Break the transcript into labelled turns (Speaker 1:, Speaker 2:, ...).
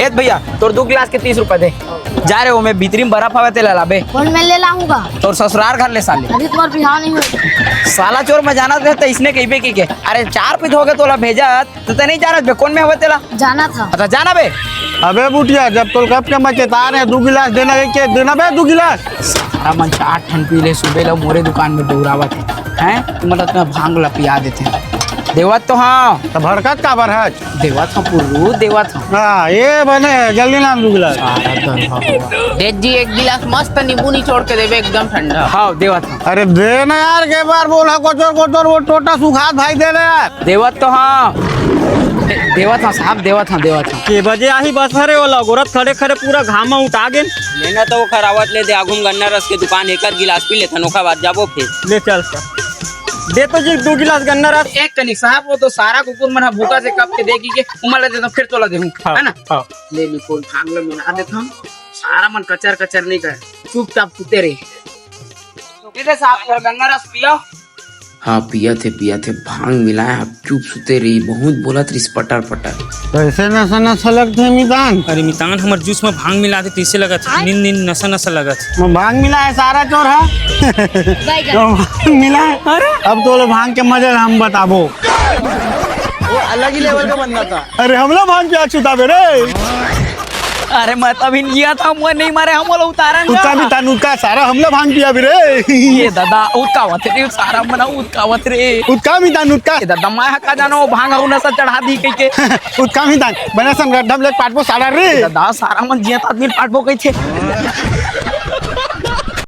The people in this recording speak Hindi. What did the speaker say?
Speaker 1: ए भैया तोर 2 गिलास के 30 रुपए दे। जा रहे हो मैं भीतरी में बर्फ आवे ते ला बे।
Speaker 2: कौन मैं ले लाऊंगा?
Speaker 1: तोर ससुराल घर ले साले।
Speaker 2: अभी तुम्हार बिहाव नहीं हो।
Speaker 1: साला चोर में जाना रहता इसने कहीं पे की के। अरे 4 पीत हो गए तोला भेजा तो नहीं जाना बे। कौन में हुआ तेला?
Speaker 2: जाना था।
Speaker 1: अच्छा जाना बे।
Speaker 3: अबे बुटिया जब तो कब के मैं चेता रहे 2 गिलास देना के देना बे 2 गिलास।
Speaker 1: सारा मन 4 ठन पी ले सुबह लो मोरे दुकान में डोरावत है मतलब तुम्हें भांग ला पिया देते हैं। देवत तो हाँ
Speaker 3: तो भड़कत का बर है
Speaker 1: देवत हाँ पुर्रू देवत हाँ।
Speaker 3: हाँ ये बने जल्दी ना 2 गिलास।
Speaker 4: देख जी 1 गिलास मस्त नींबू निचोड़ के देवे एकदम ठंडा।
Speaker 1: हाँ देवत हाँ।
Speaker 3: अरे देना यार के बार बोला कोचर कोचर वो टोटा सुखात भाई दे रहे यार।
Speaker 1: देवत तो हाँ देवत हाँ साहब देवत हाँ देवत हाँ।
Speaker 5: के बजे आही बस हरे वाला गोरत खड़े खड़े पूरा घामा उठा गेन।
Speaker 4: लेना तो वो खरावत ले दे आगुम गन्ना रस के दुकान 1 गिलास पी लेथन ओखा बाद जाबो फिर।
Speaker 5: ले चल सर दे तो जी 2 गिलास गन्ना रस।
Speaker 1: एक कनिक साहब वो तो सारा कुकुर मन भूखा से कप के देखी के उमल देता फिर तोला देहूं है ना।
Speaker 5: हाँ।
Speaker 1: ले मी कोल भांग ले मिला देता हूं सारा मन कचर कचर नहीं कर चुपचाप सुते रहे। तो किधर साहब गन्ना रस पियो।
Speaker 4: हाँ पिया थे भांग मिलाया अब चुप सुते रही बहुत बोला त्रिस पटर पटर।
Speaker 3: कैसे नशा नशा लगते हैं मितान।
Speaker 5: अरे मितान हमार जूस में भांग मिला दे तीसे लगत नींद नींद नशा नशा लगत।
Speaker 3: मैं भांग मिला है सारा चोर है तो भांग मिला है। अरे अब तो भांग के मजे हम बताबो।
Speaker 1: वो अलग ही लेवल का बंदा था।
Speaker 3: अरे हमला भांग क्या छुताबे रे।
Speaker 1: अरे मैं तभी जिया था मुझे नहीं मारे हम वाला उतारा
Speaker 3: उसका भी तान उसका सारा हमला भांग पिया भी रे।
Speaker 1: ये दादा उतकावत रे सारा मना उतकावत रे
Speaker 3: उसका भी तान उसका
Speaker 1: ये दादा मैं का जानो भांग हूं नसा चढ़ा दी कई के
Speaker 3: उसका भी तान बना सन गड्ढा ले पाटबो सारा रे।
Speaker 1: दादा सारा मन जिया आदमी पाटबो कई थे।